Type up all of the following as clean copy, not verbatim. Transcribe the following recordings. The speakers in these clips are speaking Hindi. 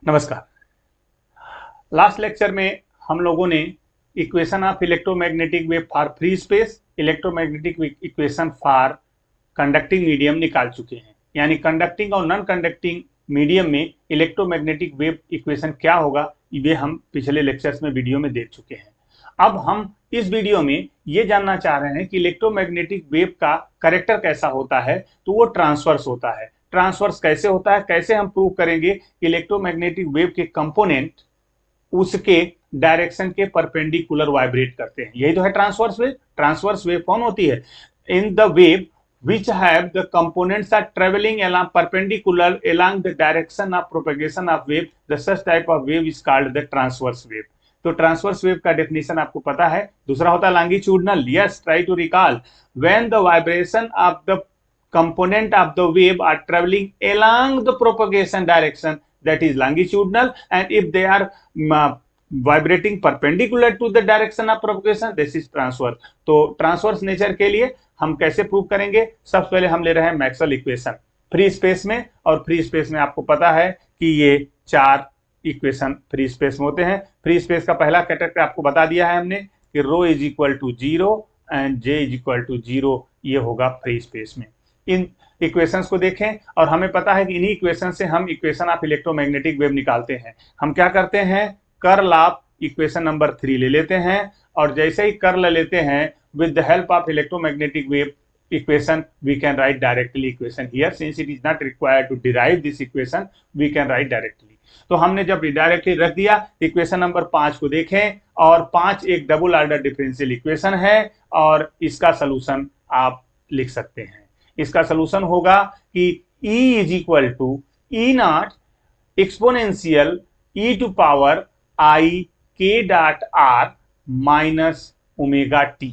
नमस्कार। लास्ट लेक्चर में हम लोगों ने equation of electromagnetic wave for free space, electromagnetic equation for conducting medium निकाल चुके हैं। यानी कंडक्टिंग और नॉन कंडक्टिंग मीडियम में इलेक्ट्रोमैग्नेटिक वेव इक्वेशन क्या होगा, ये हम पिछले लेक्चर्स में वीडियो में देख चुके हैं। अब हम इस वीडियो में ये जानना चाह रहे हैं कि इलेक्ट्रोमैग्नेटिक वेव का कैरेक्टर कैसा होता है। तो वो ट्रांसवर्स होता है। ट्रांसवर्स कैसे होता है, कैसे हम प्रूव करेंगे कि इलेक्ट्रोमैग्नेटिक वेव के कंपोनेंट उसके डायरेक्शन के परपेंडिकुलर वाइब्रेट करते हैं। यही तो है ट्रांसवर्स वेव। ट्रांसवर्स वेव कौन होती है? In the wave which have the components are traveling along perpendicular along the direction of propagation of wave, the such type of wave is called the transverse wave. तो ट्रांसवर्स वेव का डेफिनेशन आपको पता है। दूसरा होता है longitudinal. Yes, try to recall when the vibration of the component of the wave are traveling along the propagation direction, that is longitudinal, and if they are vibrating perpendicular to the direction of propagation, this is transverse. तो ट्रांसवर्स नेचर के लिए हम कैसे प्रूव करेंगे? सबसे पहले हम ले रहे हैं मैक्सवेल इक्वेशन फ्री स्पेस में, और फ्री स्पेस में आपको पता है कि ये चार इक्वेशन फ्री स्पेस में होते हैं। फ्री स्पेस का पहला कैरेक्टर आपको बता दिया है हमने कि rho is equal to 0 and J is equal to 0, ये होगा फ्री स्पेस में। इन इक्वेशंस को देखें और हमें पता है कि इन्हीं इक्वेशन से हम इक्वेशन ऑफ इलेक्ट्रोमैग्नेटिक वेव निकालते हैं। हम क्या करते हैं? कर्ल ऑफ इक्वेशन नंबर 3 ले लेते हैं, और जैसे ही कर्ल लेते हैं with the help of electromagnetic wave equation we can write directly equation here, since it is not required to derive this equation, we can write directly. तो हमने जब डायरेक्टली रख दिया, इक्वेशन नंबर 5 को देखें, और 5 एक डबल ऑर्डर डिफरेंशियल इक्वेशन है, और इसका सलूशन आप लिख सकते हैं। इसका सलूशन होगा कि E is equal to E naught exponential E to power I K dot R minus omega T.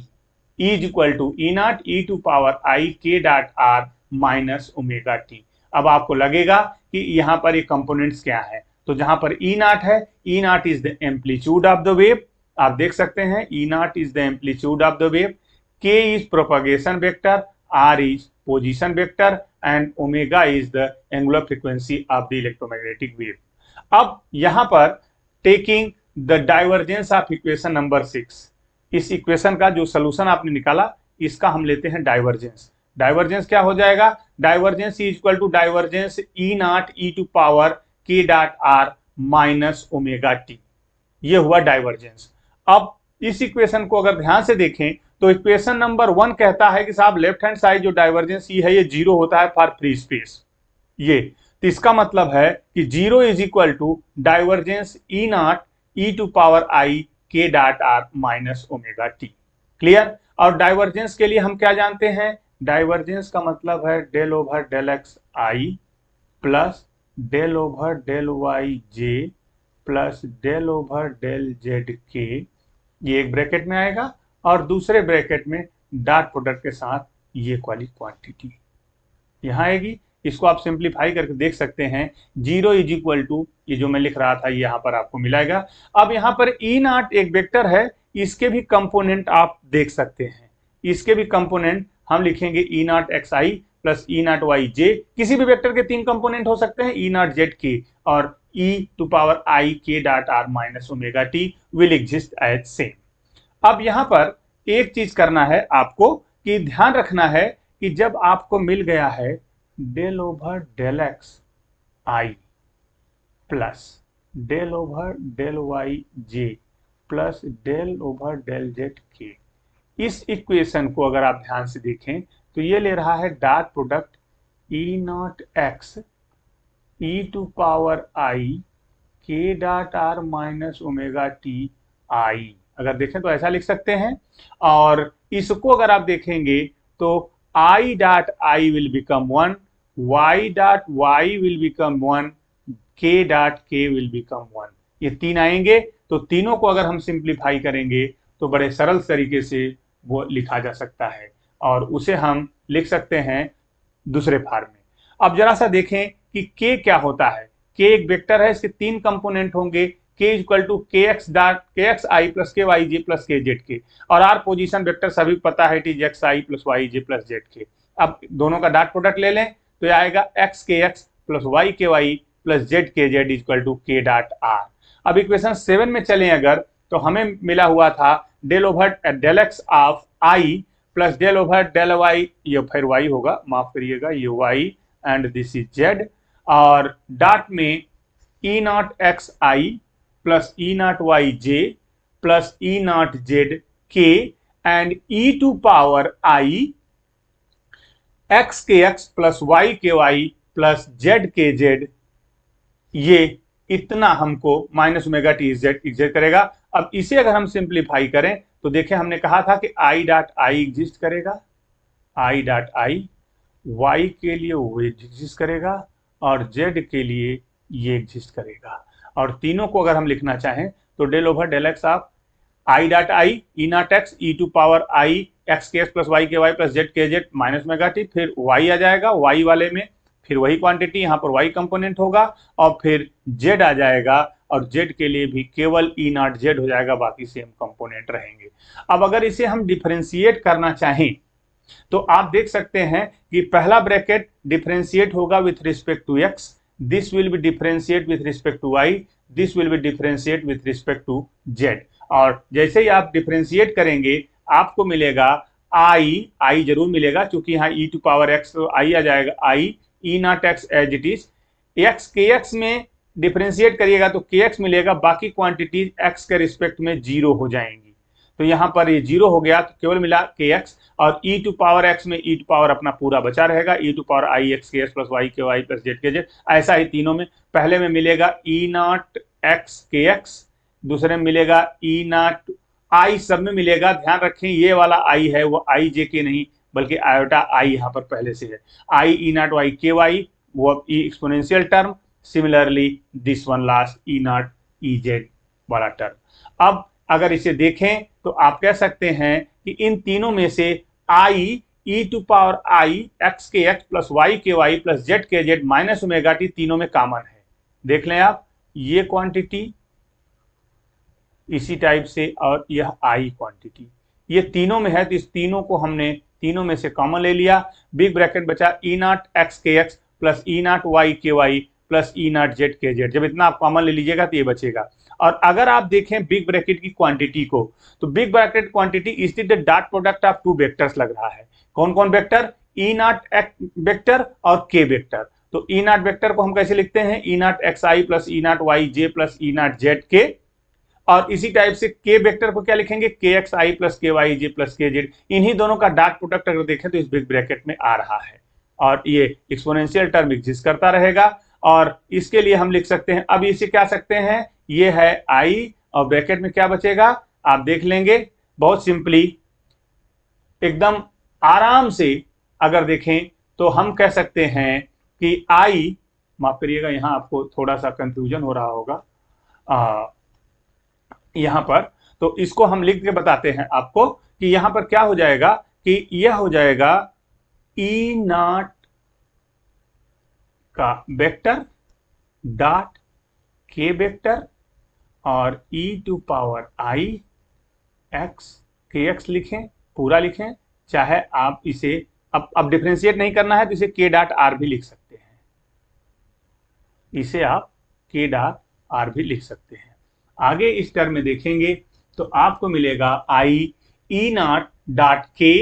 E is equal to E naught E to power I K dot R minus omega T. अब आपको लगेगा कि यहाँ पर ये कंपोनेंट्स क्या है। तो जहां पर ई नॉट है, E naught is the amplitude of the wave. आप देख सकते हैं E naught is the amplitude of the wave, K is propagation vector, R is position vector, and omega is the angular frequency of the electromagnetic wave. अब यहां पर taking the divergence of equation number 6, इस इक्वेशन का जो सोल्यूशन आपने निकाला, इसका हम लेते हैं डाइवर्जेंस। डाइवर्जेंस क्या हो जाएगा? Divergence is equal to divergence E naught E to power K dot R minus omega T. ये हुआ डाइवर्जेंस। अब इस इक्वेशन को अगर ध्यान से देखें तो इक्वेशन नंबर 1 कहता है कि साहब लेफ्ट हैंड साइड जो डाइवर्जेंस ई है ये 0 होता है फॉर फ्री स्पेस। ये तो इसका मतलब है कि 0 is equal to divergence E naught E to power I K dot R minus omega T. Clear? और डाइवर्जेंस के लिए हम क्या जानते हैं? डाइवर्जेंस का मतलब है del over del X I plus del over del Y J plus del over del Z K. ये एक ब्रैकेट में आएगा, और दूसरे ब्रैकेट में डॉट प्रोडक्ट के साथ ये वाली क्वांटिटी यहां आएगी। इसको आप सिंप्लीफाई करके देख सकते हैं। 0 इज इक्वल टू ये जो मैं लिख रहा था, ये यहाँ पर आपको मिलेगा। अब यहाँ पर ई नॉट एक वेक्टर है, इसके भी कंपोनेंट आप देख सकते हैं। इसके भी कंपोनेंट हम लिखेंगे E naught X I plus E naught Y J. किसी भी वेक्टर के 3 कंपोनेंट हो सकते हैं, ई नॉट जेड के और ई to power I K dot R minus omega T will exist as same. अब यहाँ पर एक चीज करना है आपको, कि ध्यान रखना है कि जब आपको मिल गया है del over del X I plus del over del Y J plus del over del Z K, इस इक्वेशन को अगर आप ध्यान से देखें तो ये ले रहा है dot product E naught X E to power I K dot R minus omega T I. अगर देखें तो ऐसा लिख सकते हैं, और इसको अगर आप देखेंगे तो I dot I will become 1, Y dot Y will become 1, K dot K will become 1। ये 3 आएंगे, तो तीनों को अगर हम सिंप्लीफाई करेंगे तो बड़े सरल तरीके से वो लिखा जा सकता है, और उसे हम लिख सकते हैं दूसरे फॉर्म में। अब जरा सा देखें कि K क्या होता है। K एक वेक्टर है, इसके 3 कंपोनेंट होंगे। K equal to K X I plus K Y J plus K Z K, और आर पोजीशन वेक्टर सभी पता है, it is X I plus Y J plus Z K. अब दोनों का डॉट प्रोडक्ट ले लें तो ये आएगा X K X plus Y K Y plus Z K Z equal to K dot R. अब इक्वेशन 7 में चलें अगर, तो हमें मिला हुआ था del over del X of I plus del over del Y, ये फिर वाई होगा, माफ करिएगा, ये Y and this is Z, और डॉट में E naught X I plus E naught Y J plus E naught Z K and E to power I X K X plus Y K Y plus Z K Z, ये इतना हमको minus omega T Z exist करेगा। अब इसे अगर हम सिंप्लीफाई करें तो देखें, हमने कहा था कि आई डॉट आई एग्जिस्ट करेगा, आई डॉट आई वाई के लिए वो एग्जिस्ट करेगा और जेड के लिए ये एग्जिस्ट करेगा। और तीनों को अगर हम लिखना चाहें तो del over del X of I dot I E naught X E to power I X K X plus Y K Y plus Z K Z minus omega T, फिर वाई आ जाएगा, वाई वाले में फिर वही क्वांटिटी, यहाँ पर वाई कंपोनेंट होगा, और फिर जेड आ जाएगा, और जेड के लिए भी केवल ई नॉट जेड हो जाएगा, बाकी सेम कंपोनेंट रहेंगे। अब अगर इसे हम डिफरेंशिएट करना चाहें तो आप देख सकते हैं कि पहला ब्रैकेट डिफरेंशिएट होगा with respect to X, this will be differentiate with respect to Y, this will be differentiate with respect to Z. और जैसे ही आप डिफरेंशिएट करेंगे आपको मिलेगा आई जरूर मिलेगा, क्योंकि यहाँ ई टू पावर एक्स तो आई आ जाएगा, I E naught X as it is, X K X में डिफरेंशिएट करिएगा तो के एक्स मिलेगा, बाकी क्वांटिटीज एक्स के रिस्पेक्ट में जीरो हो जाएंगी, तो यहाँ पर ये जीरो हो गया, तो केवल मिला के एक्स, और ई टू पावर एक्स में ई टू पावर अपना पूरा बचा रहेगा, ई to power I X K X plus Y K Y plus Z K Z. ऐसा ही तीनों में, पहले में मिलेगा ई नॉट एक्स के एक्स, दूसरे में मिलेगा ई नॉट आई, सब में मिलेगा, ध्यान रखें ये वाला आई है वो आई जे के नहीं बल्कि आयोटा आई यहाँ पर पहले से है, I E naught Y K Y वो E exponential term, similarly this one last E naught E Z वाला टर्म। अब अगर इसे देखें तो आप कह सकते हैं कि इन तीनों में से आई ई to power I X K X plus Y K Y plus Z K Z minus omega T तीनों में कॉमन है। देख लें आप, ये क्वांटिटी इसी टाइप से, और यह आई क्वांटिटी ये तीनों में है, तो इस तीनों को हमने तीनों में से कॉमन ले लिया, बिग ब्रैकेट बचा E naught X K X plus E naught Y K Y plus E naught Z K Z, जब इतना आप कॉमन ले लीजिएगा तो ये बचेगा। और अगर आप देखें बिग ब्रैकेट की क्वांटिटी को, तो big bracket quantity is the dot product of two vectors लग रहा है। कौन कौन वेक्टर? ई नॉट एक्स वेक्टर और के वेक्टर। तो ई नॉट वेक्टर को हम कैसे लिखते हैं? E naught X I plus E naught Y J plus E naught Z K, और इसी टाइप से के वेक्टर को क्या लिखेंगे? के X I plus K Y J plus K Z. इन्हीं दोनों का डॉट प्रोडक्ट अगर देखें तो इस बिग ब्रैकेट में आ रहा है, और ये एक्सपोनेंशियल टर्म एग्जिस्ट करता रहेगा। और इसके लिए हम लिख सकते हैं, अब इसे क्या सकते हैं, ये है आई, और ब्रैकेट में क्या बचेगा आप देख लेंगे बहुत सिंपली, एकदम आराम से अगर देखें तो हम कह सकते हैं कि आई, माफ करिएगा यहां आपको थोड़ा सा कंफ्यूजन हो रहा होगा यहां पर, तो इसको हम लिख के बताते हैं आपको कि यहां पर क्या हो जाएगा कि यह हो जाएगा ई नॉट का वेक्टर डॉट के वेक्टर और ई to power I X K x लिखें, पूरा लिखें, चाहे आप इसे अब डिफरेंशिएट नहीं करना है तो इसे के डॉट आर भी लिख सकते हैं, इसे आप के डॉट आर भी लिख सकते हैं। आगे इस टर्म में देखेंगे तो आपको मिलेगा आई ई नॉट डॉट के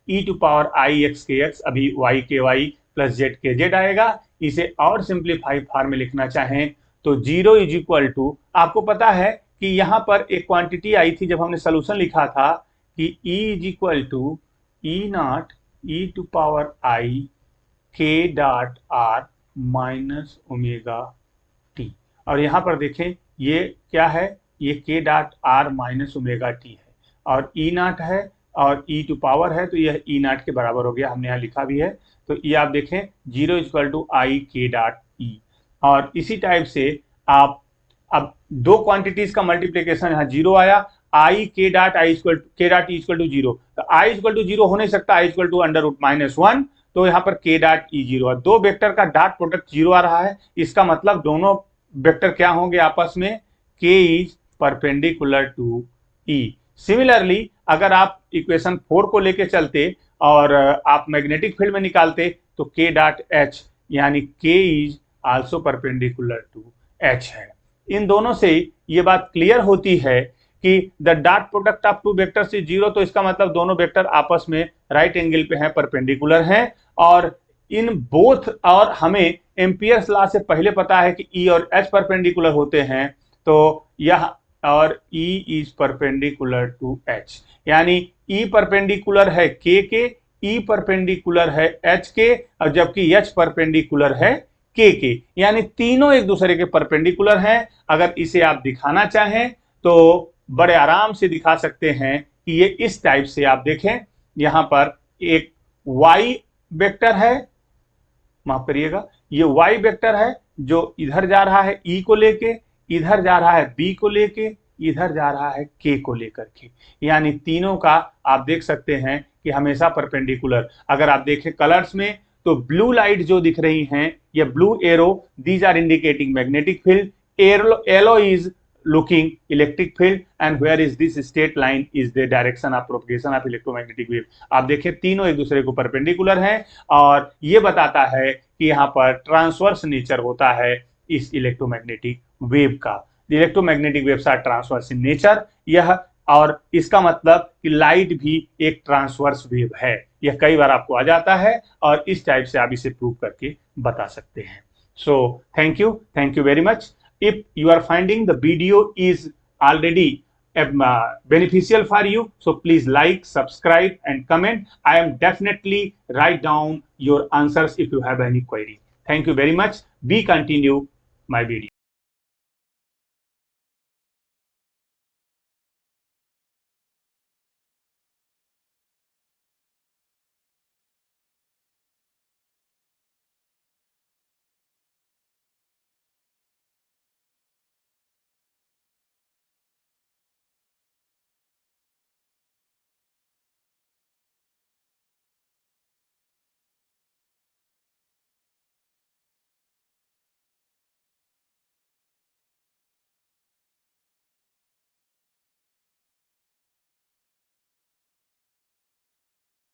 ई to power I X K x, अभी Y K Y plus Z K Z आएगा। इसे और सिंप्लीफाई फॉर्म में लिखना चाहें तो जीरो इज इक्वल टू, आपको पता है कि यहां पर एक क्वांटिटी आई थी जब हमने सोल्यूशन लिखा था कि E is equal to E naught E to power I K dot R minus omega T, और यहां पर देखें ये क्या है, ये K dot R minus omega T है, और ई नॉट है और ई टू पावर है तो यह ई नॉट के बराबर हो गया, हमने यहाँ लिखा भी है। तो ये आप देखें zero equal to I K dot ई, और इसी टाइप से आप अब दो क्वांटिटीज का मल्टीप्लीकेशन यहाँ जीरो आया, I K dot I equal K dot E equal to zero, तो आई इक्वल टू जीरो हो नहीं सकता, I equal to under root minus one, तो यहाँ पर के डॉट ई जीरो है। दो वेक्टर का डॉट प्रोडक्ट जीरो आ रहा है, इसका मतलब दोनों वेक्टर क्या होंगे आपस में, K is perpendicular to E. Similarly अगर आप इक्वेशन 4 को लेके चलते और आप मैग्नेटिक फील्ड में निकालते तो के डॉट एच यानी K is also perpendicular to H है। इन दोनों से ये बात क्लियर होती है कि the dot product of two vectors is 0, तो इसका मतलब दोनों वेक्टर आपस में राइट एंगल पे हैं, परपेंडिकुलर हैं। और इन बोथ, और हमें एम्पियर्स लॉ से पहले पता है कि E और H परपेंडिकुलर होते हैं, तो यह और E is perpendicular to H, यानी E परपेंडिकुलर है K के, E परपेंडिकुलर है H के, और जबकि H परपेंडिकुलर है K के, यानी तीनों एक दूसरे के परपेंडिकुलर हैं। अगर इसे आप दिखाना चाहें तो बड़े आराम से दिखा सकते हैं कि ये इस टाइप से, आप देखें यहां पर एक Y वेक्टर है, माफ करिएगा, ये Y वेक्टर है जो इधर जा रहा है E को लेके, इधर जा रहा है B को लेके, इधर जा रहा है K को लेकर के, यानी तीनों का आप देख सकते हैं कि हमेशा परपेंडिकुलर। अगर आप देखें कलर्स में तो ब्लू लाइट जो दिख रही हैं, ये blue arrow, these are indicating magnetic field, yellow is looking electric field, and where is this straight line is the direction of propagation of electromagnetic wave। आप देखें तीनों एक दूसरे को परपेंडिकुलर हैं, और ये बताता है कि यहाँ पर ट्रांसवर्स नेचर होता है इस इलेक्ट्रोमैग्नेटिक वेव का। Electromagnetic waves are transverse in nature, यह, और इसका मतलब कि लाइट भी एक ट्रांसवर्स वेव है। यह कई बार आपको आ जाता है, और इस टाइप से आप इसे प्रूव करके बता सकते हैं। So thank you very much. If you are finding the video is already beneficial for you, so please like, subscribe and comment. I am definitely write down your answers if you have any query. Thank you very much. We continue my video.